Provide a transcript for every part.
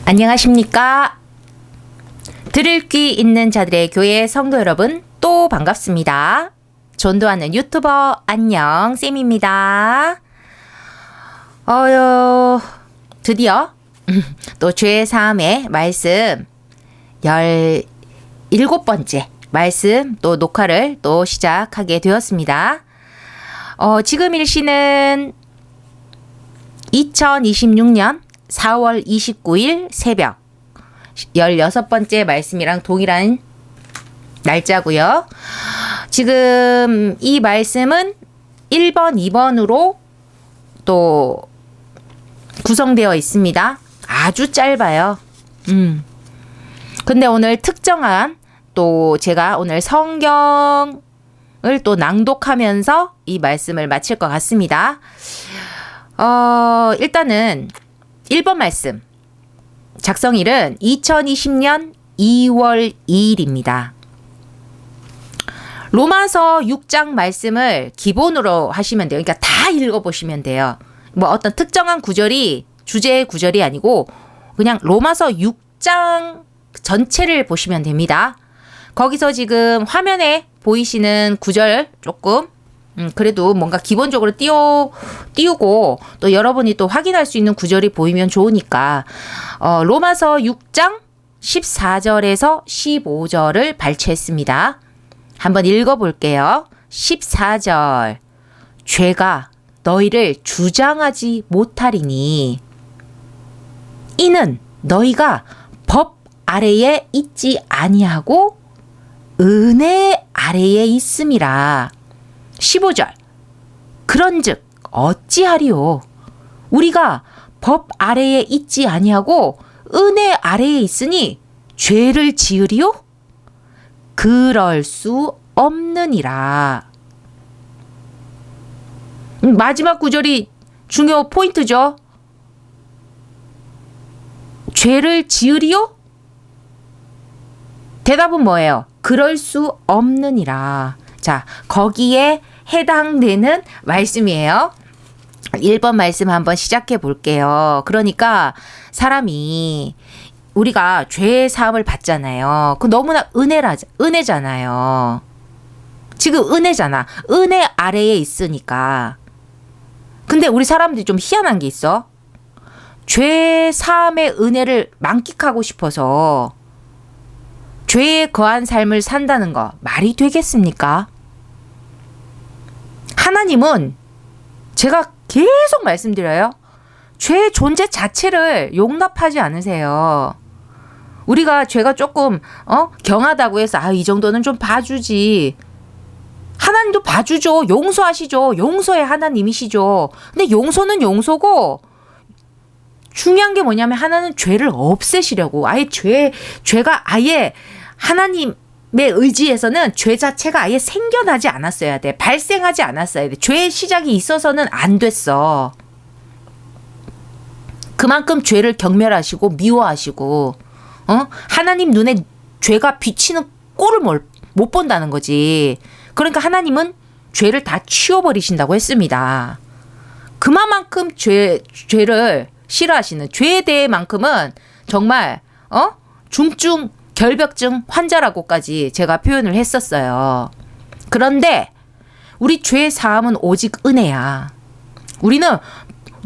안녕하십니까? 들을 귀 있는 자들의 교회 성도 여러분, 또 반갑습니다. 전도하는 유튜버 안녕 쌤입니다. 드디어 또 죄 사함의 말씀 17번째 말씀 또 녹화를 또 시작하게 되었습니다. 지금 일시는 2026년 4월 29일 새벽 16번째 말씀이랑 동일한 날짜고요. 지금 이 말씀은 1번, 2번으로 또 구성되어 있습니다. 아주 짧아요. 근데 오늘 특정한 또 제가 오늘 성경을 또 낭독하면서 이 말씀을 마칠 것 같습니다. 일단은 1번 말씀. 작성일은 2020년 2월 2일입니다. 로마서 6장 말씀을 기본으로 하시면 돼요. 그러니까 다 읽어보시면 돼요. 뭐 어떤 특정한 구절이 주제의 구절이 아니고 그냥 로마서 6장 전체를 보시면 됩니다. 거기서 지금 화면에 보이시는 구절 조금 그래도 뭔가 기본적으로 띄우고 또 여러분이 또 확인할 수 있는 구절이 보이면 좋으니까 로마서 6장 14절에서 15절을 발췌했습니다. 한번 읽어볼게요. 14절 죄가 너희를 주장하지 못하리니 이는 너희가 법 아래에 있지 아니하고 은혜 아래에 있음이라. 15절 그런즉 어찌하리요 우리가 법 아래에 있지 아니하고 은혜 아래에 있으니 죄를 지으리요 그럴 수 없느니라. 마지막 구절이 중요 포인트죠. 죄를 지으리요? 대답은 뭐예요? 그럴 수 없느니라. 자, 거기에 해당되는 말씀이에요. 1번 말씀 한번 시작해 볼게요. 그러니까 사람이 우리가 죄의 사함을 받잖아요. 그 너무나 은혜잖아요. 지금 은혜잖아. 은혜 아래에 있으니까. 근데 우리 사람들이 좀 희한한 게 있어. 죄 사함의 은혜를 만끽하고 싶어서 죄에 거한 삶을 산다는 거 말이 되겠습니까? 하나님은 제가 계속 말씀드려요. 죄의 존재 자체를 용납하지 않으세요. 우리가 죄가 조금 경하다고 해서 이 정도는 좀 봐주지. 하나님도 봐주죠. 용서하시죠. 용서의 하나님이시죠. 근데 용서는 용서고 중요한 게 뭐냐면 하나는 죄를 없애시려고 아예 죄가 아예 하나님의 의지에서는 죄 자체가 아예 생겨나지 않았어야 돼. 발생하지 않았어야 돼. 죄의 시작이 있어서는 안 됐어. 그만큼 죄를 경멸하시고 미워하시고 하나님 눈에 죄가 비치는 꼴을 못 본다는 거지. 그러니까 하나님은 죄를 다 치워버리신다고 했습니다. 그만큼 죄를 싫어하시는 죄에 대해만큼은 정말 중증 결벽증 환자라고까지 제가 표현을 했었어요. 그런데 우리 죄 사함은 오직 은혜야. 우리는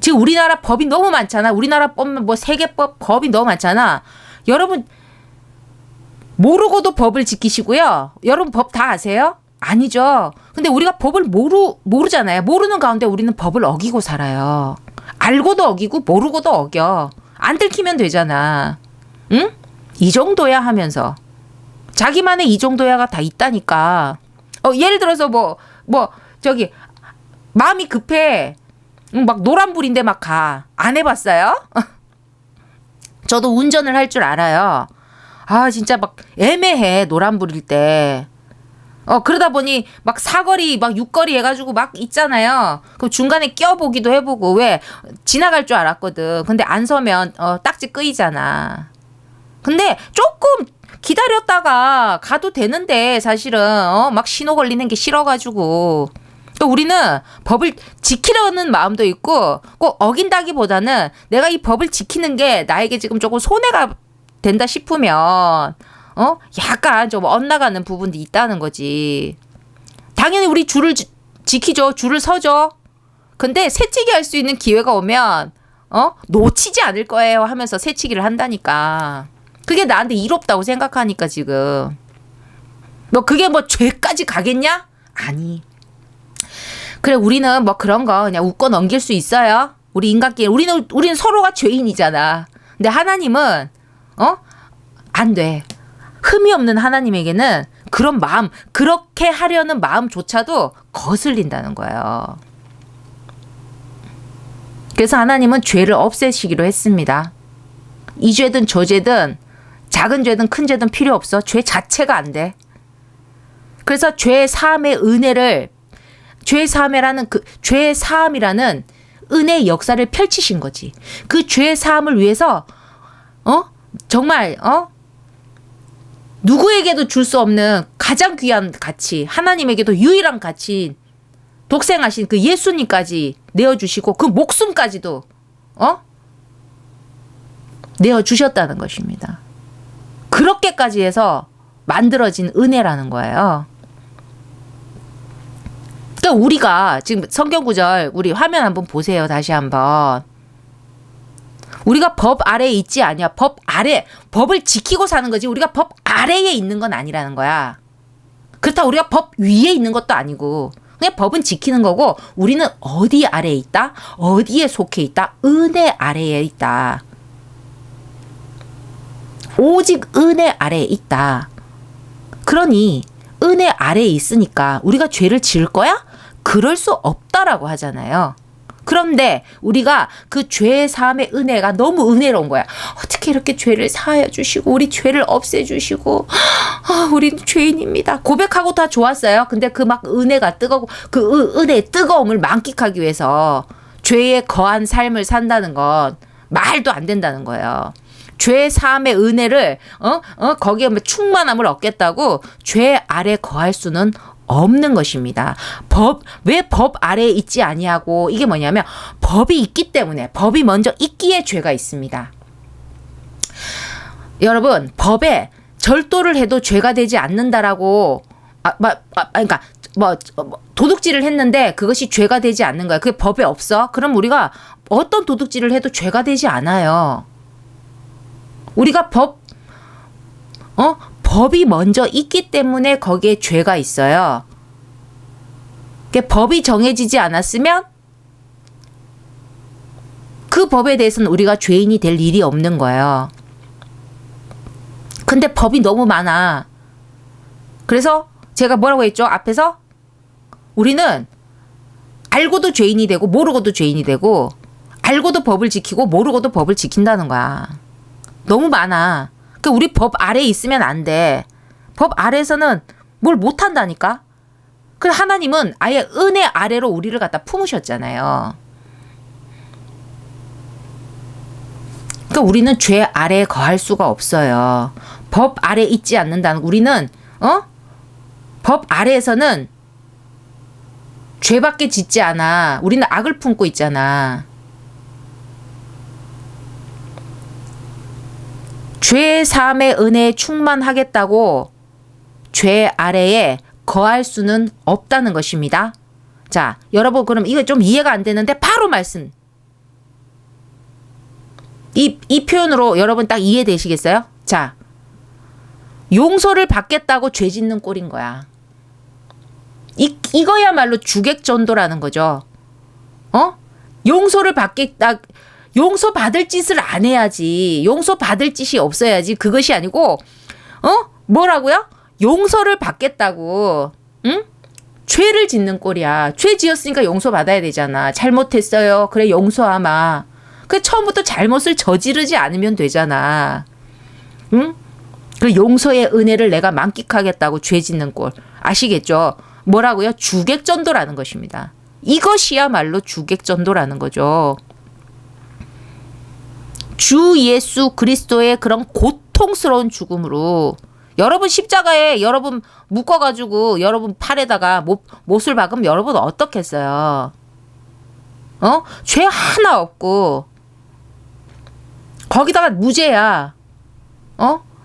지금 우리나라 법이 너무 많잖아. 우리나라 법만 뭐 세계법 법이 너무 많잖아. 여러분 모르고도 법을 지키시고요. 여러분 법 다 아세요? 아니죠. 근데 우리가 법을 모르잖아요. 모르는 가운데 우리는 법을 어기고 살아요. 알고도 어기고 모르고도 어겨. 안 들키면 되잖아. 응? 이 정도야 하면서 자기만의 이 정도야가 다 있다니까. 예를 들어서 저기 마음이 급해. 막 노란불인데 막 가. 안 해봤어요? 저도 운전을 할 줄 알아요. 진짜 막 애매해 노란불일 때. 그러다 보니 막 사거리 막 육거리 해가지고 막 있잖아요. 그럼 중간에 껴보기도 해보고 왜 지나갈 줄 알았거든. 근데 안 서면 딱지 끄이잖아. 근데 조금 기다렸다가 가도 되는데 사실은 막 신호 걸리는 게 싫어가지고 그러니까 우리는 법을 지키려는 마음도 있고 꼭 어긴다기보다는 내가 이 법을 지키는 게 나에게 지금 조금 손해가 된다 싶으면 약간 좀 엇나가는 부분도 있다는 거지. 당연히 우리 줄을 지키죠. 줄을 서죠. 근데 새치기 할 수 있는 기회가 오면 놓치지 않을 거예요 하면서 새치기를 한다니까. 그게 나한테 이롭다고 생각하니까 지금. 뭐 그게 뭐 죄까지 가겠냐? 아니. 그래 우리는 뭐 그런 거 그냥 웃고 넘길 수 있어요. 우리 인간끼리 우리는 서로가 죄인이잖아. 근데 하나님은 안 돼. 흠이 없는 하나님에게는 그런 마음, 그렇게 하려는 마음조차도 거슬린다는 거예요. 그래서 하나님은 죄를 없애시기로 했습니다. 이 죄든 저 죄든 작은 죄든 큰 죄든 필요 없어. 죄 자체가 안 돼. 그래서 죄 사함의 은혜를 죄 사함이라는 은혜의 역사를 펼치신 거지. 그 죄 사함을 위해서 정말 누구에게도 줄 수 없는 가장 귀한 가치, 하나님에게도 유일한 가치, 독생하신 그 예수님까지 내어주시고 그 목숨까지도 내어주셨다는 것입니다. 그렇게까지 해서 만들어진 은혜라는 거예요. 그러니까 우리가 지금 성경 구절 우리 화면 한번 보세요. 다시 한번. 우리가 법 아래에 있지 않냐. 법 아래, 법을 지키고 사는 거지 우리가 법 아래에 있는 건 아니라는 거야. 그렇다고 우리가 법 위에 있는 것도 아니고 그냥 법은 지키는 거고 우리는 어디 아래에 있다? 어디에 속해 있다? 은혜 아래에 있다. 오직 은혜 아래에 있다. 그러니 은혜 아래에 있으니까 우리가 죄를 지을 거야? 그럴 수 없다라고 하잖아요. 그런데 우리가 그 죄 사함의 은혜가 너무 은혜로운 거야. 어떻게 이렇게 죄를 사하여 주시고 우리 죄를 없애주시고 우린 죄인입니다. 고백하고 다 좋았어요. 근데 그 막 은혜가 뜨거고 그 은혜의 뜨거움을 만끽하기 위해서 죄에 거한 삶을 산다는 건 말도 안 된다는 거예요. 죄 사함의 은혜를 거기에 충만함을 얻겠다고 죄 아래 거할 수는 없는 것입니다. 왜 법 아래에 있지 아니하고 이게 뭐냐면 법이 있기 때문에 법이 먼저 있기에 죄가 있습니다. 여러분 법에 절도를 해도 죄가 되지 않는다라고 그러니까 도둑질을 했는데 그것이 죄가 되지 않는 거야. 그게 법에 없어? 그럼 우리가 어떤 도둑질을 해도 죄가 되지 않아요. 우리가 법이 먼저 있기 때문에 거기에 죄가 있어요. 법이 정해지지 않았으면 그 법에 대해서는 우리가 죄인이 될 일이 없는 거예요. 근데 법이 너무 많아. 그래서 제가 뭐라고 했죠? 앞에서 우리는 알고도 죄인이 되고 모르고도 죄인이 되고 알고도 법을 지키고 모르고도 법을 지킨다는 거야. 너무 많아. 그러니까 우리 법 아래에 있으면 안 돼. 법 아래에서는 뭘 못한다니까. 그래서 하나님은 아예 은혜 아래로 우리를 갖다 품으셨잖아요. 그러니까 우리는 죄 아래에 거할 수가 없어요. 법 아래에 있지 않는다는 우리는 법 아래에서는 죄밖에 짓지 않아. 우리는 악을 품고 있잖아. 죄 사함의 은혜에 충만하겠다고 죄 아래에 거할 수는 없다는 것입니다. 자, 여러분 그럼 이거 좀 이해가 안 되는데 바로 말씀. 이 표현으로 여러분 딱 이해되시겠어요? 자, 용서를 받겠다고 죄 짓는 꼴인 거야. 이거야말로 주객전도라는 거죠. 용서를 받겠다. 용서받을 짓을 안 해야지. 용서받을 짓이 없어야지. 그것이 아니고 뭐라고요? 용서를 받겠다고 죄를 짓는 꼴이야. 죄 지었으니까 용서받아야 되잖아. 잘못했어요. 그래 용서하마. 그래 처음부터 잘못을 저지르지 않으면 되잖아. 그 용서의 은혜를 내가 만끽하겠다고 죄 짓는 꼴. 아시겠죠? 뭐라고요? 주객전도라는 것입니다. 이것이야말로 주객전도라는 거죠. 주 예수 그리스도의 그런 고통스러운 죽음으로 여러분 십자가에 여러분 묶어가지고 여러분 팔에다가 못을 박으면 여러분 어떻겠어요? 죄 하나 없고 거기다가 무죄야.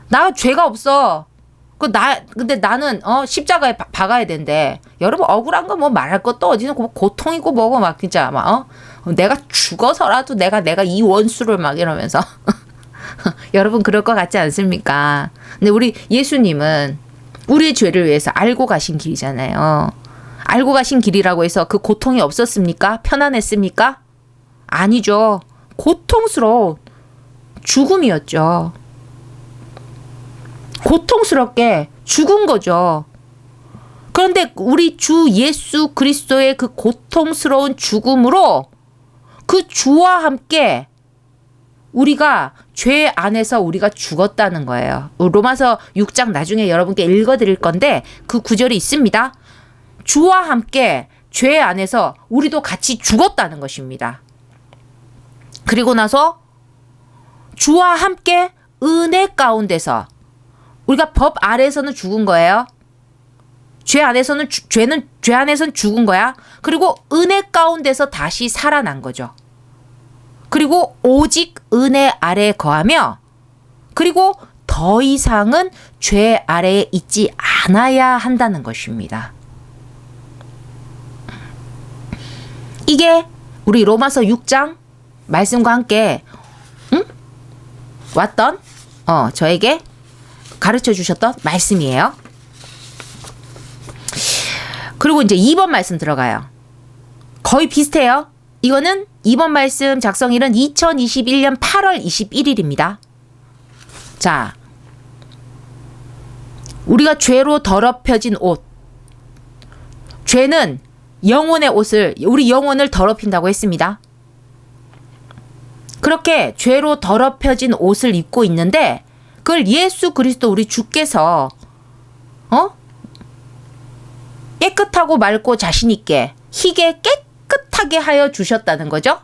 나 죄가 없어. 근데 나는 십자가에 박아야 된대. 여러분 억울한 거 뭐 말할 것도 어디서 고통이고 뭐고 막 진짜 막 내가 죽어서라도 내가 이 원수를 막 이러면서 여러분 그럴 것 같지 않습니까? 근데 우리 예수님은 우리의 죄를 위해서 알고 가신 길이잖아요. 알고 가신 길이라고 해서 그 고통이 없었습니까? 편안했습니까? 아니죠. 고통스러운 죽음이었죠. 고통스럽게 죽은 거죠. 그런데 우리 주 예수 그리스도의 그 고통스러운 죽음으로 그 주와 함께 우리가 죄 안에서 우리가 죽었다는 거예요. 로마서 6장 나중에 여러분께 읽어드릴 건데 그 구절이 있습니다. 주와 함께 죄 안에서 우리도 같이 죽었다는 것입니다. 그리고 나서 주와 함께 은혜 가운데서 우리가 법 아래에서는 죽은 거예요. 죄 안에서는 죄 안에서는 죽은 거야. 그리고 은혜 가운데서 다시 살아난 거죠. 그리고 오직 은혜 아래에 거하며 그리고 더 이상은 죄 아래에 있지 않아야 한다는 것입니다. 이게 우리 로마서 6장 말씀과 함께 왔던 저에게 가르쳐 주셨던 말씀이에요. 그리고 이제 2번 말씀 들어가요. 거의 비슷해요. 이거는 2번 말씀 작성일은 2021년 8월 21일입니다. 자, 우리가 죄로 더럽혀진 옷. 죄는 영혼의 옷을, 우리 영혼을 더럽힌다고 했습니다. 그렇게 죄로 더럽혀진 옷을 입고 있는데 그걸 예수 그리스도 우리 주께서 깨끗하고 맑고 자신 있게 희게 깨끗하게 하여 주셨다는 거죠.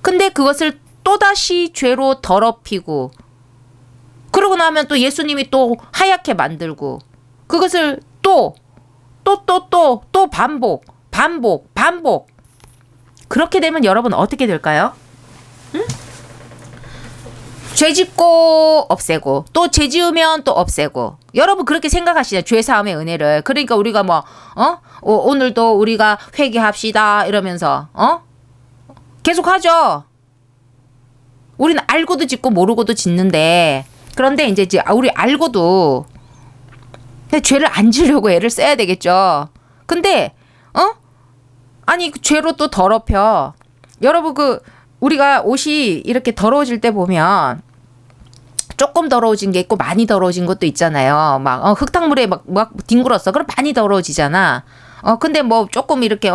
근데 그것을 또다시 죄로 더럽히고 그러고 나면 또 예수님이 또 하얗게 만들고 그것을 또 반복 그렇게 되면 여러분 어떻게 될까요? 죄 짓고 없애고 또 죄 지으면 또 없애고 여러분 그렇게 생각하시죠. 죄 사함의 은혜를. 그러니까 우리가 오늘도 우리가 회개합시다 이러면서 계속 하죠. 우리는 알고도 짓고 모르고도 짓는데 그런데 이제 우리 알고도 죄를 안 지으려고 애를 써야 되겠죠. 근데 아니 죄로 또 더럽혀. 여러분 우리가 옷이 이렇게 더러워질 때 보면 조금 더러워진 게 있고 많이 더러워진 것도 있잖아요. 막 흙탕물에 막 뒹굴었어. 그럼 많이 더러워지잖아. 근데 뭐 조금 이렇게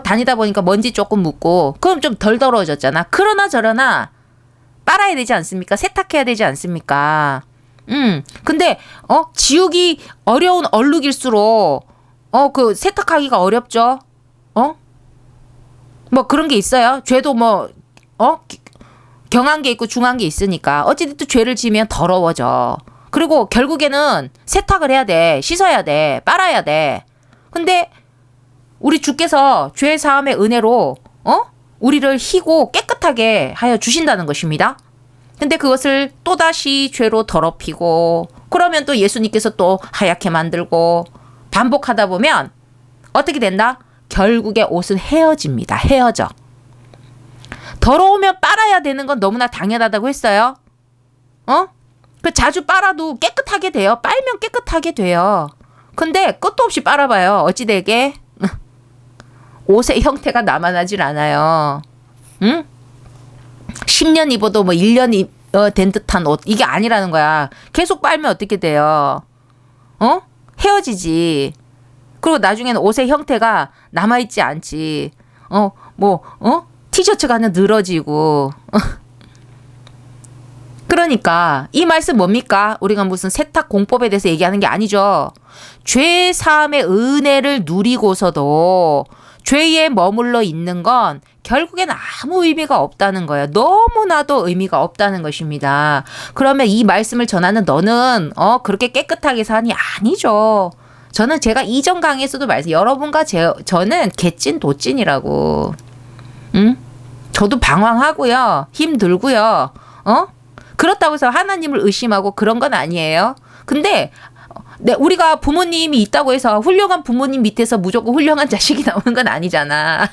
다니다 보니까 먼지 조금 묻고 그럼 좀 덜 더러워졌잖아. 그러나 저러나 빨아야 되지 않습니까? 세탁해야 되지 않습니까? 근데 지우기 어려운 얼룩일수록 그 세탁하기가 어렵죠. 뭐 그런 게 있어요. 죄도 경한 게 있고 중한 게 있으니까 어찌됐든 죄를 지으면 더러워져. 그리고 결국에는 세탁을 해야 돼. 씻어야 돼. 빨아야 돼. 근데 우리 주께서 죄 사함의 은혜로 우리를 희고 깨끗하게 하여 주신다는 것입니다. 근데 그것을 또다시 죄로 더럽히고 그러면 또 예수님께서 또 하얗게 만들고 반복하다 보면 어떻게 된다? 결국에 옷은 헤어집니다. 헤어져. 더러우면 빨아야 되는 건 너무나 당연하다고 했어요. 그 자주 빨아도 깨끗하게 돼요. 빨면 깨끗하게 돼요. 근데 끝도 없이 빨아봐요. 어찌되게 옷의 형태가 남아나질 않아요. 10년 입어도 1년 된 듯한 옷 이게 아니라는 거야. 계속 빨면 어떻게 돼요? 헤어지지. 그리고 나중에는 옷의 형태가 남아있지 않지. 티셔츠가 하나 늘어지고. 그러니까 이 말씀 뭡니까? 우리가 무슨 세탁 공법에 대해서 얘기하는 게 아니죠. 죄 사함의 은혜를 누리고서도 죄에 머물러 있는 건 결국엔 아무 의미가 없다는 거예요. 너무나도 의미가 없다는 것입니다. 그러면 이 말씀을 전하는 너는 그렇게 깨끗하게 사니? 아니죠. 저는 제가 이전 강의에서도 말씀, 여러분과 저는 개찐 도찐이라고. 응? 저도 방황하고요. 힘들고요. 그렇다고 해서 하나님을 의심하고 그런 건 아니에요. 근데 우리가 부모님이 있다고 해서 훌륭한 부모님 밑에서 무조건 훌륭한 자식이 나오는 건 아니잖아.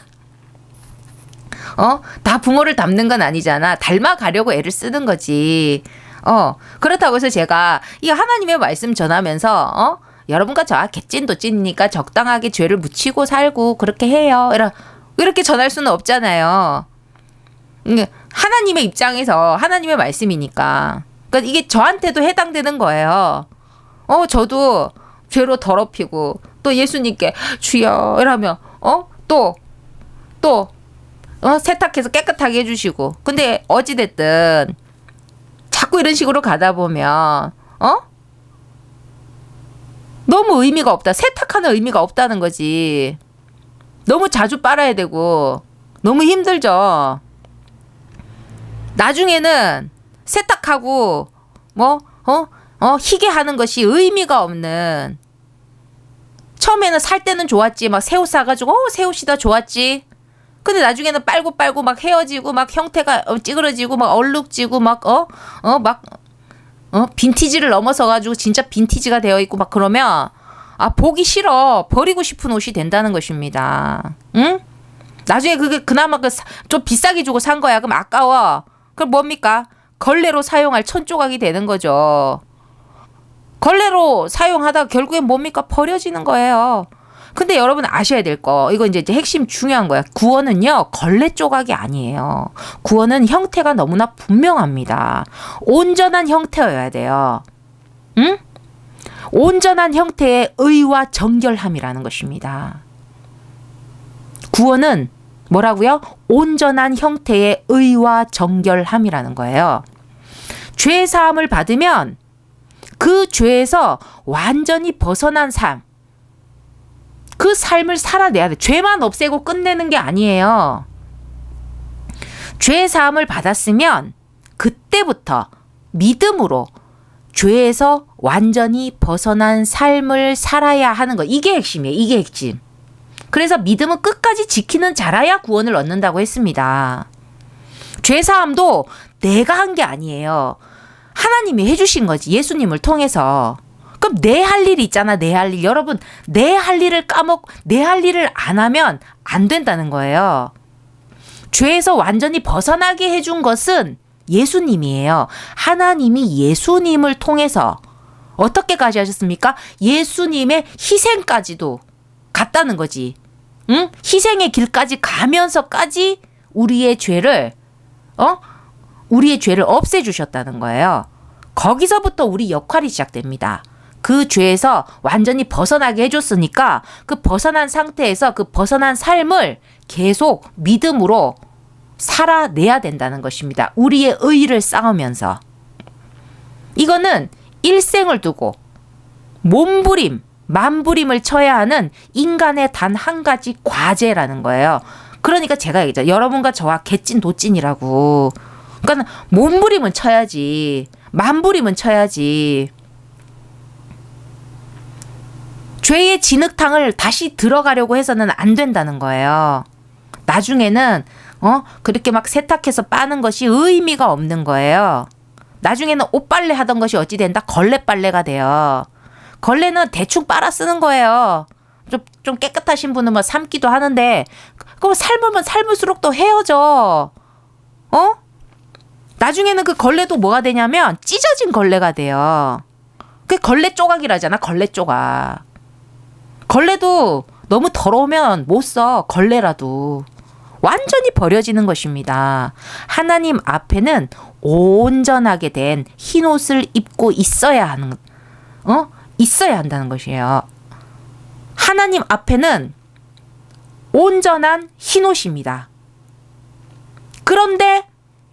다 부모를 닮는 건 아니잖아. 닮아가려고 애를 쓰는 거지. 그렇다고 해서 제가 이 하나님의 말씀 전하면서 여러분과 저와 개찐도찐이니까 적당하게 죄를 묻히고 살고 그렇게 해요. 이렇게 전할 수는 없잖아요. 하나님의 입장에서 하나님의 말씀이니까. 그러니까 이게 저한테도 해당되는 거예요. 저도 죄로 더럽히고 또 예수님께 주여 이러면 또 세탁해서 깨끗하게 해주시고. 근데 어찌됐든 자꾸 이런 식으로 가다 보면 너무 의미가 없다. 세탁하는 의미가 없다는 거지. 너무 자주 빨아야 되고 너무 힘들죠. 나중에는 세탁하고 희게 하는 것이 의미가 없는. 처음에는 살 때는 좋았지. 막 새 옷 사가지고 새 옷이다 좋았지. 근데 나중에는 빨고 막 헤어지고 막 형태가 찌그러지고 막 얼룩지고 막 빈티지를 넘어서 가지고 진짜 빈티지가 되어 있고 막 그러면 보기 싫어. 버리고 싶은 옷이 된다는 것입니다. 응? 나중에 그게 그나마 좀 비싸게 주고 산 거야. 그럼 아까워. 그럼 뭡니까? 걸레로 사용할 천조각이 되는 거죠. 걸레로 사용하다가 결국엔 뭡니까? 버려지는 거예요. 근데 여러분 아셔야 될 거, 이거 이제 핵심 중요한 거야. 구원은요, 걸레 조각이 아니에요. 구원은 형태가 너무나 분명합니다. 온전한 형태여야 돼요. 응? 온전한 형태의 의와 정결함이라는 것입니다. 구원은 뭐라고요? 온전한 형태의 의와 정결함이라는 거예요. 죄 사함을 받으면 그 죄에서 완전히 벗어난 삶, 그 삶을 살아내야 돼. 죄만 없애고 끝내는 게 아니에요. 죄 사함을 받았으면 그때부터 믿음으로 죄에서 완전히 벗어난 삶을 살아야 하는 거. 이게 핵심이에요. 이게 핵심. 그래서 믿음은 끝까지 지키는 자라야 구원을 얻는다고 했습니다. 죄 사함도 내가 한 게 아니에요. 하나님이 해주신 거지. 예수님을 통해서. 그럼 내 할 일이 있잖아. 내 할 일. 여러분, 내 할 일을 내 할 일을 안 하면 안 된다는 거예요. 죄에서 완전히 벗어나게 해준 것은 예수님이에요. 하나님이 예수님을 통해서 어떻게까지 하셨습니까? 예수님의 희생까지도 갔다는 거지. 응? 희생의 길까지 가면서까지 우리의 죄를 없애주셨다는 거예요. 거기서부터 우리 역할이 시작됩니다. 그 죄에서 완전히 벗어나게 해줬으니까 그 벗어난 상태에서 그 벗어난 삶을 계속 믿음으로 살아내야 된다는 것입니다. 우리의 의의를 쌓으면서. 이거는 일생을 두고 몸부림, 만부림을 쳐야 하는 인간의 단 한 가지 과제라는 거예요. 그러니까 제가 얘기했죠. 여러분과 저와 개찐 도찐이라고. 그러니까 몸부림은 쳐야지. 만부림은 쳐야지. 죄의 진흙탕을 다시 들어가려고 해서는 안 된다는 거예요. 나중에는 그렇게 막 세탁해서 빠는 것이 의미가 없는 거예요. 나중에는 옷빨래 하던 것이 어찌 된다? 걸레빨래가 돼요. 걸레는 대충 빨아 쓰는 거예요. 좀 깨끗하신 분은 뭐 삶기도 하는데 그거 삶으면 삶을수록 또 헤어져. 나중에는 그 걸레도 뭐가 되냐면 찢어진 걸레가 돼요. 그게 걸레 조각이라잖아. 걸레 조각. 걸레도 너무 더러우면 못 써. 걸레라도. 완전히 버려지는 것입니다. 하나님 앞에는 온전하게 된 흰옷을 입고 있어야 한다는 것이에요. 하나님 앞에는 온전한 흰옷입니다. 그런데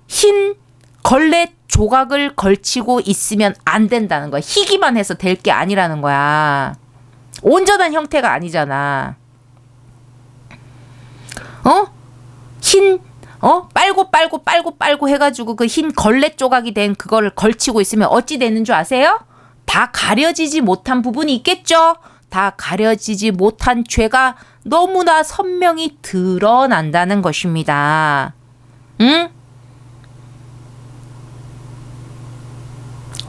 흰 걸레 조각을 걸치고 있으면 안 된다는 거야. 희기만 해서 될 게 아니라는 거야. 온전한 형태가 아니잖아. 흰 빨고 해가지고 그 흰 걸레 조각이 된 그거를 걸치고 있으면 어찌 되는 줄 아세요? 다 가려지지 못한 부분이 있겠죠? 다 가려지지 못한 죄가 너무나 선명히 드러난다는 것입니다. 응?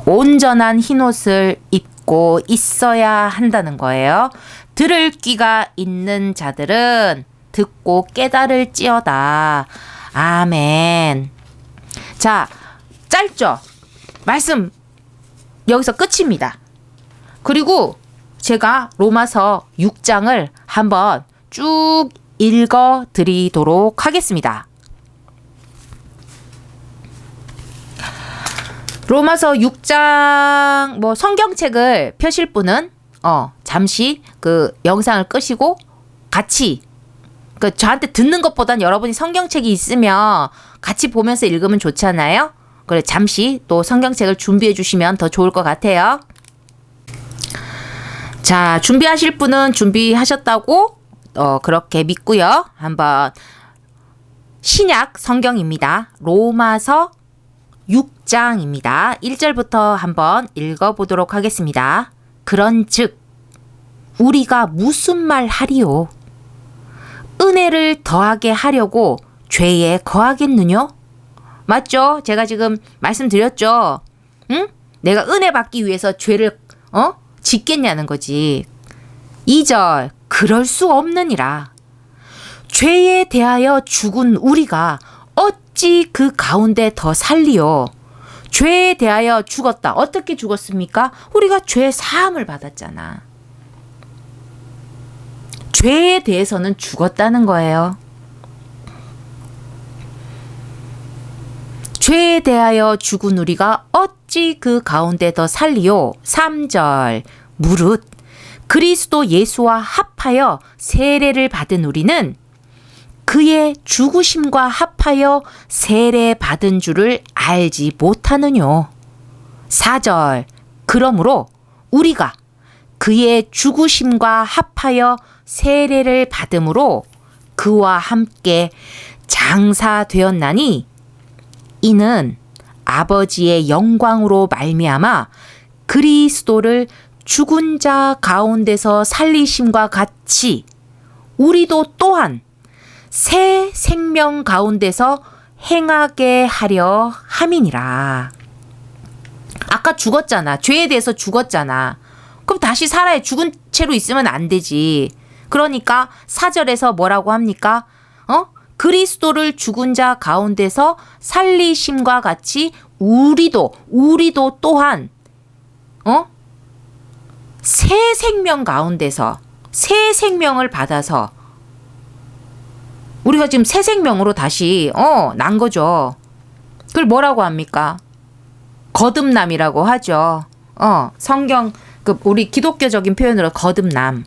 온전한 흰옷을 입고 있어야 한다는 거예요. 들을 귀가 있는 자들은 듣고 깨달을지어다. 아멘. 자, 짧죠? 말씀 여기서 끝입니다. 그리고 제가 로마서 6장을 한번 쭉 읽어 드리도록 하겠습니다. 로마서 6장 뭐 성경책을 펴실 분은 잠시 그 영상을 끄시고 같이 저한테 듣는 것보단 여러분이 성경책이 있으면 같이 보면서 읽으면 좋잖아요. 그래 잠시 또 성경책을 준비해 주시면 더 좋을 것 같아요. 자, 준비하실 분은 준비하셨다고 그렇게 믿고요. 한번 신약 성경입니다. 로마서 6장입니다. 1절부터 한번 읽어보도록 하겠습니다. 그런즉 우리가 무슨 말 하리요? 은혜를 더하게 하려고 죄에 거하겠느뇨? 맞죠? 제가 지금 말씀드렸죠. 응? 내가 은혜 받기 위해서 죄를 짓겠냐는 거지. 2절 그럴 수 없느니라. 죄에 대하여 죽은 우리가 어찌 그 가운데 더 살리요? 죄에 대하여 죽었다. 어떻게 죽었습니까? 우리가 죄 사함을 받았잖아. 죄에 대해서는 죽었다는 거예요. 죄에 대하여 죽은 우리가 어찌 그 가운데 더 살리요? 3절 무릇 그리스도 예수와 합하여 세례를 받은 우리는 그의 죽으심과 합하여 세례 받은 줄을 알지 못하느뇨. 4절 그러므로 우리가 그의 죽으심과 합하여 세례를 받음으로 그와 함께 장사되었나니 이는 아버지의 영광으로 말미암아 그리스도를 죽은 자 가운데서 살리심과 같이 우리도 또한 새 생명 가운데서 행하게 하려 함이니라. 아까 죽었잖아. 죄에 대해서 죽었잖아. 그럼 다시 살아야 죽은 채로 있으면 안 되지. 그러니까 4절에서 뭐라고 합니까? 그리스도를 죽은 자 가운데서 살리심과 같이 우리도 또한 새 생명 가운데서 새 생명을 받아서 우리가 지금 새 생명으로 다시 난 거죠. 그걸 뭐라고 합니까? 거듭남이라고 하죠. 성경 우리 기독교적인 표현으로 거듭남.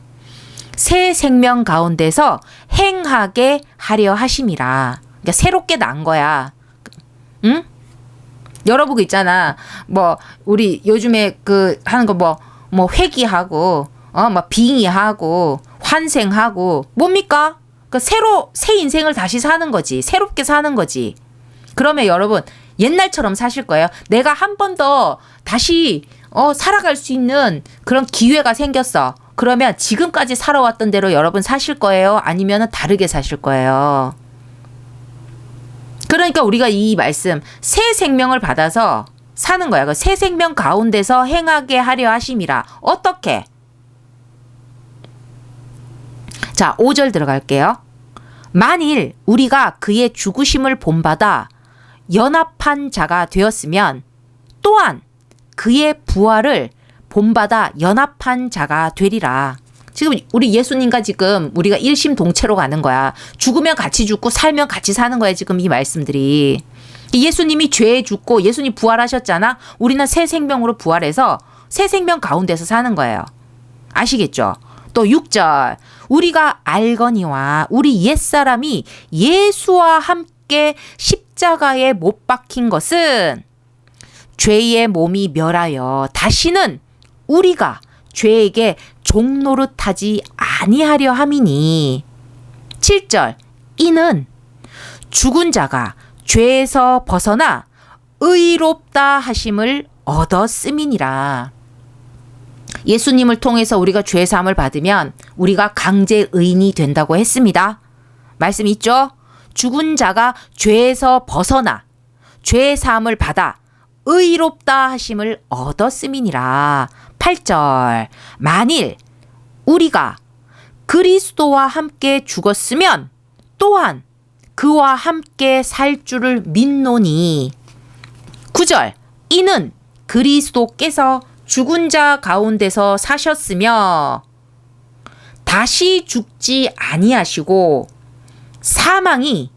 새 생명 가운데서 행하게 하려 하심이라. 그러니까 새롭게 난 거야. 응? 여러분 있잖아. 뭐 우리 요즘에 하는 거 뭐 회귀하고 막 빙의하고 환생하고 뭡니까? 새 인생을 다시 사는 거지. 새롭게 사는 거지. 그러면 여러분 옛날처럼 사실 거예요. 내가 한 번 더 다시 살아갈 수 있는 그런 기회가 생겼어. 그러면 지금까지 살아왔던 대로 여러분 사실 거예요? 아니면 다르게 사실 거예요? 그러니까 우리가 이 말씀 새 생명을 받아서 사는 거야. 새 생명 가운데서 행하게 하려 하심이라. 어떻게? 자, 5절 들어갈게요. 만일 우리가 그의 죽으심을 본받아 연합한 자가 되었으면 또한 그의 부활을 본받아 연합한 자가 되리라. 지금 우리 예수님과 지금 우리가 일심동체로 가는 거야. 죽으면 같이 죽고 살면 같이 사는 거야. 지금 이 말씀들이. 예수님이 죄에 죽고 예수님 부활하셨잖아. 우리는 새 생명으로 부활해서 새 생명 가운데서 사는 거예요. 아시겠죠? 또 6절 우리가 알거니와 우리 옛사람이 예수와 함께 십자가에 못 박힌 것은 죄의 몸이 멸하여 다시는 우리가 죄에게 종노릇하지 아니하려 함이니. 7절 이는 죽은 자가 죄에서 벗어나 의롭다 하심을 얻었음이니라. 예수님을 통해서 우리가 죄 사함을 받으면 우리가 강제 의인이 된다고 했습니다. 말씀 있죠? 죽은 자가 죄에서 벗어나 죄 사함을 받아 의롭다 하심을 얻었음이니라. 8절. 만일 우리가 그리스도와 함께 죽었으면 또한 그와 함께 살 줄을 믿노니. 9절. 이는 그리스도께서 죽은 자 가운데서 사셨으며 다시 죽지 아니하시고 사망이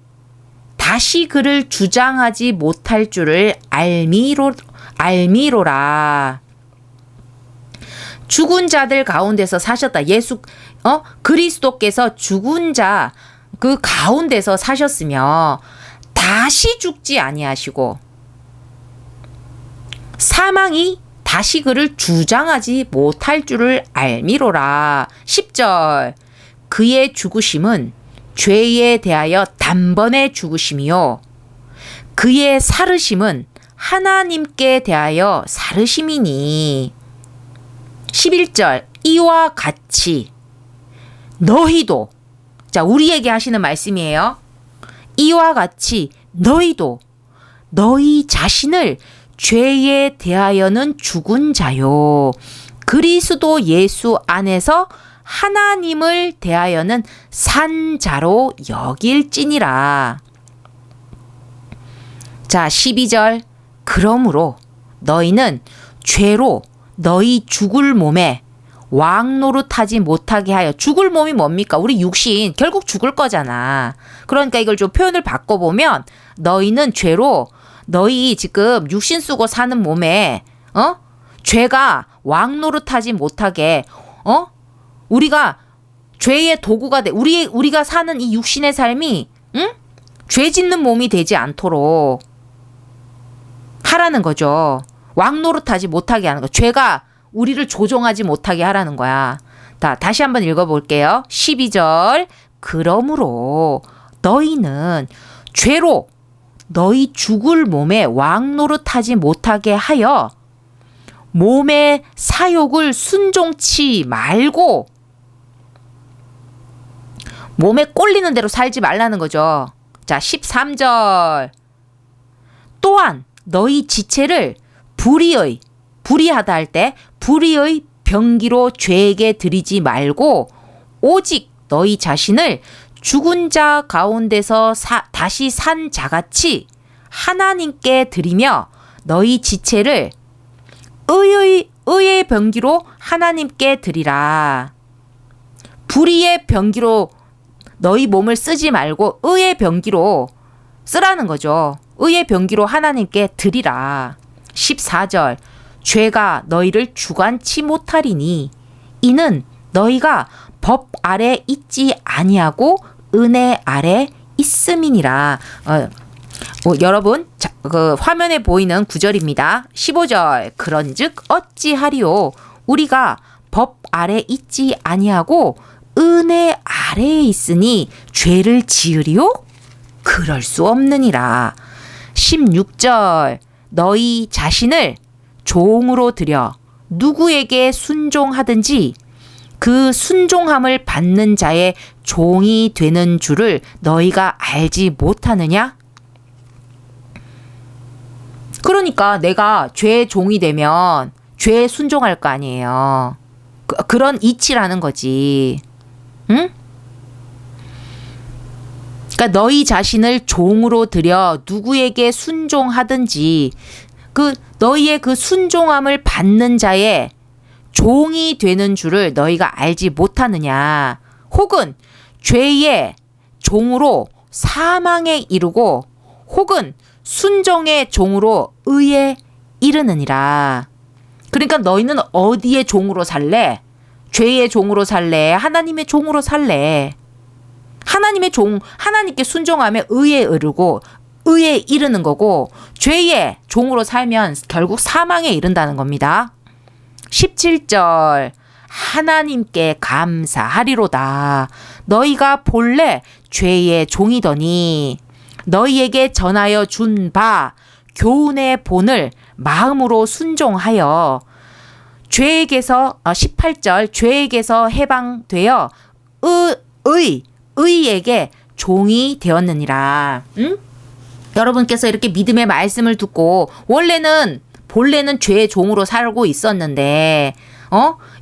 다시 그를 주장하지 못할 줄을 알미로라. 죽은 자들 가운데서 사셨다. 그리스도께서 죽은 자 그 가운데서 사셨으며 다시 죽지 아니하시고 사망이 다시 그를 주장하지 못할 줄을 알미로라. 10절. 그의 죽으심은 죄에 대하여 단번에 죽으심이요 그의 살으심은 하나님께 대하여 살으심이니. 11절. 이와 같이 너희도, 자, 우리에게 하시는 말씀이에요. 이와 같이 너희도 너희 자신을 죄에 대하여는 죽은 자요 그리스도 예수 안에서 하나님을 대하여는 산 자로 여길지니라. 자, 12절. 그러므로 너희는 죄로 너희 죽을 몸에 왕 노릇하지 못하게 하여. 죽을 몸이 뭡니까? 우리 육신 결국 죽을 거잖아. 그러니까 이걸 좀 표현을 바꿔보면 너희는 죄로 너희 지금 육신 쓰고 사는 몸에 죄가 왕 노릇하지 못하게 우리가 죄의 도구가 돼. 우리가 사는 이 육신의 삶이 죄 짓는 몸이 되지 않도록 하라는 거죠. 왕 노릇하지 못하게 하는 거. 죄가 우리를 조종하지 못하게 하라는 거야. 다시 한번 읽어볼게요. 12절. 그러므로 너희는 죄로 너희 죽을 몸에 왕 노릇하지 못하게 하여 몸의 사욕을 순종치 말고 몸에 꼴리는 대로 살지 말라는 거죠. 자, 13절. 또한 너희 지체를 불의하다 할 때 불의의 병기로 죄에게 드리지 말고 오직 너희 자신을 죽은 자 가운데서 다시 산 자같이 하나님께 드리며 너희 지체를 의의 병기로 하나님께 드리라. 불의의 병기로 너희 몸을 쓰지 말고 의의 병기로 쓰라는 거죠. 의의 병기로 하나님께 드리라. 14절. 죄가 너희를 주관치 못하리니 이는 너희가 법 아래 있지 아니하고 은혜 아래 있음이니라. 여러분, 그 화면에 보이는 구절입니다. 15절. 그런즉 어찌하리요? 우리가 법 아래 있지 아니하고 은혜 아래에 있으니 죄를 지으리요? 그럴 수 없느니라. 16절. 너희 자신을 종으로 들여 누구에게 순종하든지 그 순종함을 받는 자의 종이 되는 줄을 너희가 알지 못하느냐? 그러니까 내가 죄의 종이 되면 죄에 순종할 거 아니에요. 그런 이치라는 거지. 응? 그러니까 너희 자신을 종으로 들여 누구에게 순종하든지 너희의 그 순종함을 받는 자의 종이 되는 줄을 너희가 알지 못하느냐. 혹은 죄의 종으로 사망에 이르고 혹은 순종의 종으로 의에 이르느니라. 그러니까 너희는 어디의 종으로 살래? 죄의 종으로 살래? 하나님의 종으로 살래? 하나님의 종, 하나님께 순종하면 의에 이르고 의에 이르는 거고 죄의 종으로 살면 결국 사망에 이른다는 겁니다. 17절. 하나님께 감사하리로다. 너희가 본래 죄의 종이더니 너희에게 전하여 준 바 교훈의 본을 마음으로 순종하여 죄에게서 18절 죄에게서 해방되어 의에게 종이 되었느니라. 응? 여러분께서 이렇게 믿음의 말씀을 듣고 본래는 죄의 종으로 살고 있었는데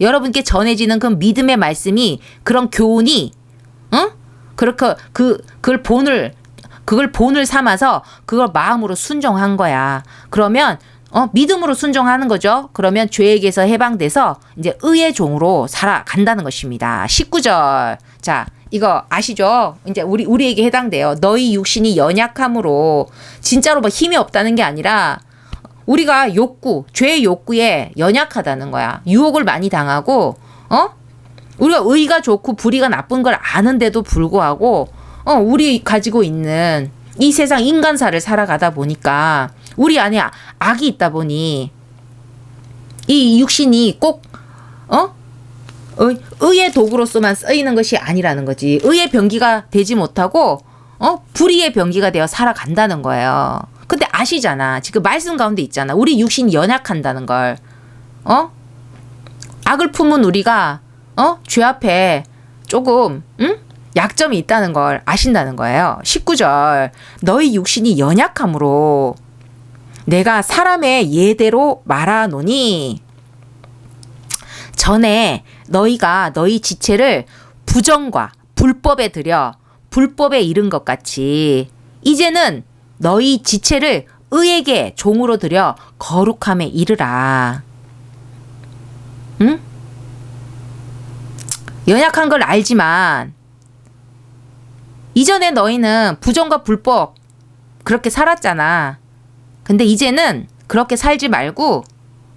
여러분께 전해지는 그 믿음의 말씀이 그런 교훈이 그렇게 그걸 본을 삼아서 그걸 마음으로 순종한 거야. 그러면 믿음으로 순종하는 거죠. 그러면 죄에게서 해방돼서 이제 의의 종으로 살아간다는 것입니다. 19절. 자, 이거 아시죠? 이제 우리에게 해당돼요. 너희 육신이 연약함으로 진짜로 뭐 힘이 없다는 게 아니라 우리가 죄의 욕구에 연약하다는 거야. 유혹을 많이 당하고 우리가 의가 좋고 불의가 나쁜 걸 아는데도 불구하고 우리 가지고 있는 이 세상 인간사를 살아가다 보니까 우리 안에 악이 있다 보니 이 육신이 꼭 의의 도구로서만 쓰이는 것이 아니라는 거지. 의의 병기가 되지 못하고 불의의 병기가 되어 살아간다는 거예요. 근데 아시잖아. 지금 말씀 가운데 있잖아. 우리 육신이 연약한다는 걸. 악을 품은 우리가 죄 앞에 조금 약점이 있다는 걸 아신다는 거예요. 19절. 너희 육신이 연약함으로 내가 사람의 예대로 말하노니 전에 너희가 너희 지체를 부정과 불법에 들여 불법에 이른 것 같이 이제는 너희 지체를 의에게 종으로 들여 거룩함에 이르라. 응? 연약한 걸 알지만 이전에 너희는 부정과 불법 그렇게 살았잖아. 근데 이제는 그렇게 살지 말고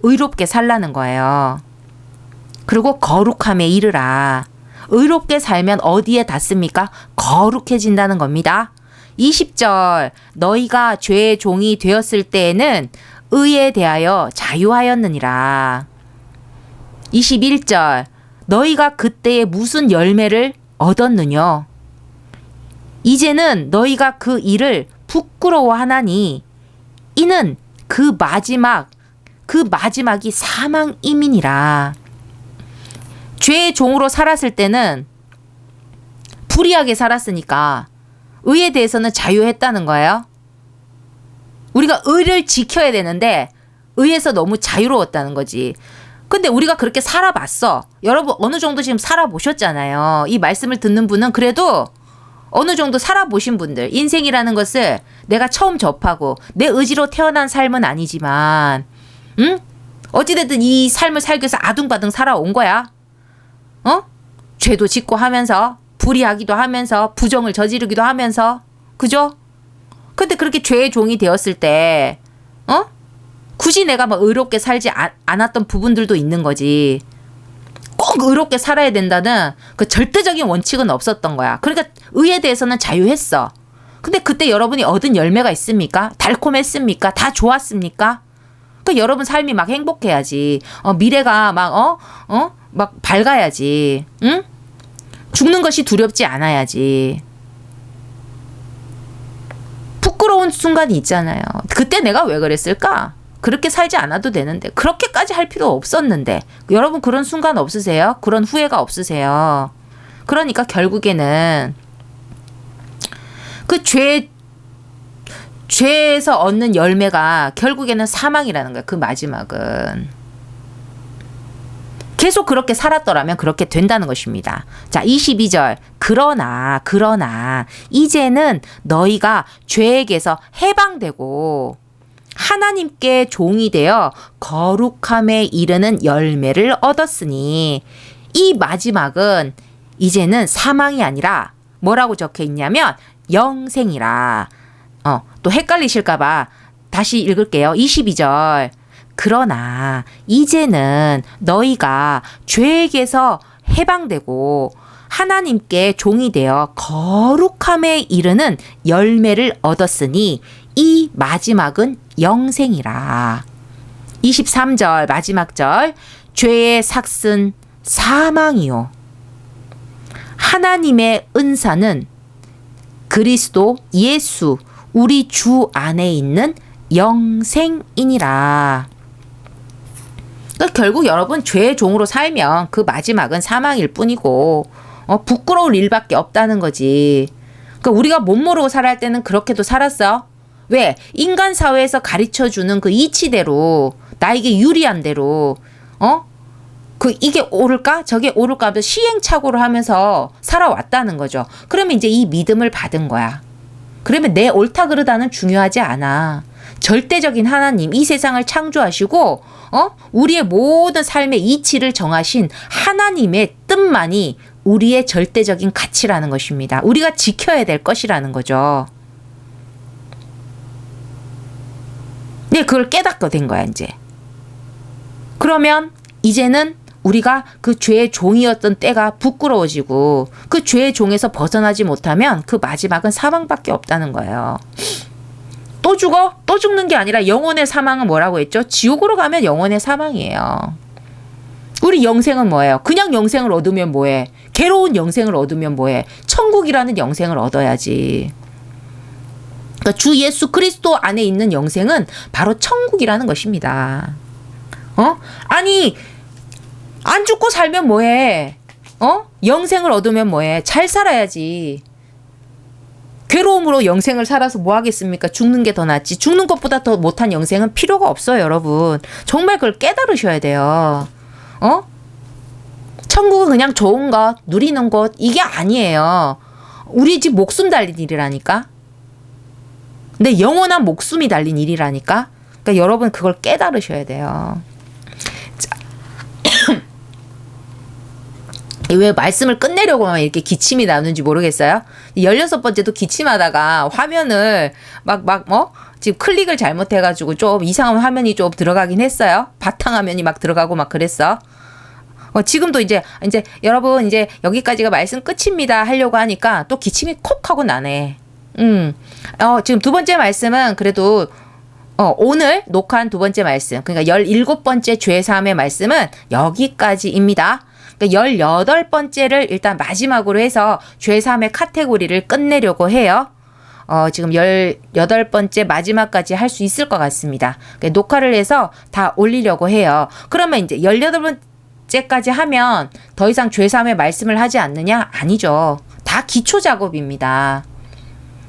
의롭게 살라는 거예요. 그리고 거룩함에 이르라. 의롭게 살면 어디에 닿습니까? 거룩해진다는 겁니다. 20절 너희가 죄의 종이 되었을 때에는 의에 대하여 자유하였느니라. 21절 너희가 그때에 무슨 열매를 얻었느냐? 이제는 너희가 그 일을 부끄러워하나니 이는 그 마지막이 사망임이니라. 죄의 종으로 살았을 때는 불의하게 살았으니까 의에 대해서는 자유했다는 거예요. 우리가 의를 지켜야 되는데 의에서 너무 자유로웠다는 거지. 근데 우리가 그렇게 살아봤어. 여러분 어느 정도 지금 살아보셨잖아요. 이 말씀을 듣는 분은 그래도 어느 정도 살아보신 분들, 인생이라는 것을 내가 처음 접하고 내 의지로 태어난 삶은 아니지만 어찌됐든 이 삶을 살기 위해서 아둥바둥 살아온 거야. 죄도 짓고 하면서 불의하기도 하면서 부정을 저지르기도 하면서 그죠? 근데 그렇게 죄의 종이 되었을 때 굳이 내가 막 의롭게 살지 않았던 부분들도 있는 거지. 꼭 의롭게 살아야 된다는 그 절대적인 원칙은 없었던 거야. 그러니까 의에 대해서는 자유했어. 근데 그때 여러분이 얻은 열매가 있습니까? 달콤했습니까? 다 좋았습니까? 그러니까 여러분 삶이 막 행복해야지. 미래가 막 밝아야지. 응? 죽는 것이 두렵지 않아야지. 부끄러운 순간이 있잖아요. 그때 내가 왜 그랬을까? 그렇게 살지 않아도 되는데 그렇게까지 할 필요 없었는데 여러분 그런 순간 없으세요? 그런 후회가 없으세요? 그러니까 결국에는 그 죄에서 얻는 열매가 결국에는 사망이라는 거야. 그 마지막은. 계속 그렇게 살았더라면 그렇게 된다는 것입니다. 자, 22절. 그러나 이제는 너희가 죄에게서 해방되고 하나님께 종이 되어 거룩함에 이르는 열매를 얻었으니 이 마지막은 이제는 사망이 아니라 뭐라고 적혀 있냐면 영생이라. 또 헷갈리실까봐 다시 읽을게요. 22절. 그러나 이제는 너희가 죄에게서 해방되고 하나님께 종이 되어 거룩함에 이르는 열매를 얻었으니 이 마지막은 영생이라. 23절 마지막 절. 죄의 삭은 사망이요 하나님의 은사는 그리스도 예수 우리 주 안에 있는 영생이니라. 그러니까 결국 여러분 죄의 종으로 살면 그 마지막은 사망일 뿐이고 부끄러울 일밖에 없다는 거지. 그러니까 우리가 못 모르고 살아야 때는 그렇게도 살았어. 왜? 인간 사회에서 가르쳐주는 그 이치대로 나에게 유리한 대로 이게 옳을까? 저게 옳을까? 하면서 시행착오를 하면서 살아왔다는 거죠. 그러면 이제 이 믿음을 받은 거야. 그러면 내 옳다 그르다는 중요하지 않아. 절대적인 하나님, 이 세상을 창조하시고 우리의 모든 삶의 이치를 정하신 하나님의 뜻만이 우리의 절대적인 가치라는 것입니다. 우리가 지켜야 될 것이라는 거죠. 네, 그걸 깨닫게 된 거야, 이제. 그러면 이제는 우리가 그 죄의 종이었던 때가 부끄러워지고 그 죄의 종에서 벗어나지 못하면 그 마지막은 사망밖에 없다는 거예요. 또 죽어? 또 죽는 게 아니라 영혼의 사망은 뭐라고 했죠? 지옥으로 가면 영혼의 사망이에요. 우리 영생은 뭐예요? 그냥 영생을 얻으면 뭐해? 괴로운 영생을 얻으면 뭐해? 천국이라는 영생을 얻어야지. 그러니까 주 예수 그리스도 안에 있는 영생은 바로 천국이라는 것입니다. 아니 안 죽고 살면 뭐해? 영생을 얻으면 뭐해? 잘 살아야지. 괴로움으로 영생을 살아서 뭐 하겠습니까? 죽는 게 더 낫지. 죽는 것보다 더 못한 영생은 필요가 없어요, 여러분. 정말 그걸 깨달으셔야 돼요. 천국은 그냥 좋은 것, 누리는 것, 이게 아니에요. 우리 집 목숨 달린 일이라니까. 근데 영원한 목숨이 달린 일이라니까. 그러니까 여러분 그걸 깨달으셔야 돼요. 왜 말씀을 끝내려고 하면 이렇게 기침이 나는지 모르겠어요. 16번째도 기침하다가 화면을 지금 클릭을 잘못해가지고 좀 이상한 화면이 좀 들어가긴 했어요. 바탕화면이 막 들어가고 막 그랬어. 지금도 이제 여러분 이제 여기까지가 말씀 끝입니다 하려고 하니까 또 기침이 콕 하고 나네. 지금 두 번째 말씀은 그래도 오늘 녹화한 두 번째 말씀, 그러니까 17번째 죄사함의 말씀은 여기까지입니다. 그러니까 18번째를 일단 마지막으로 해서 죄사함의 카테고리를 끝내려고 해요. 지금 18번째 마지막까지 할 수 있을 것 같습니다. 그러니까 녹화를 해서 다 올리려고 해요. 그러면 이제 18번째까지 하면 더 이상 죄사함의 말씀을 하지 않느냐? 아니죠. 다 기초 작업입니다.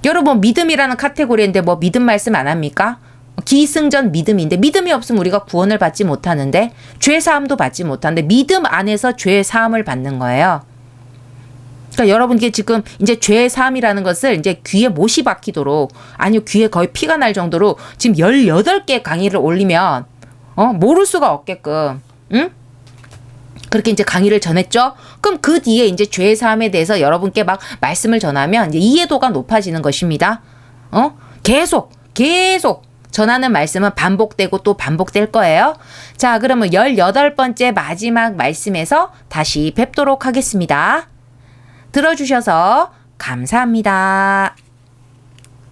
여러분 믿음이라는 카테고리인데 뭐 믿음 말씀 안 합니까? 기승전 믿음인데 믿음이 없으면 우리가 구원을 받지 못하는데 죄사함도 받지 못하는데 믿음 안에서 죄사함을 받는 거예요. 그러니까 여러분께 지금 이제 죄사함이라는 것을 이제 귀에 못이 박히도록 아니요 귀에 거의 피가 날 정도로 지금 18개 강의를 올리면 모를 수가 없게끔 그렇게 이제 강의를 전했죠. 그럼 그 뒤에 이제 죄사함에 대해서 여러분께 막 말씀을 전하면 이제 이해도가 높아지는 것입니다. 계속 전하는 말씀은 반복되고 또 반복될 거예요. 자, 그러면 18번째 마지막 말씀에서 다시 뵙도록 하겠습니다. 들어주셔서 감사합니다.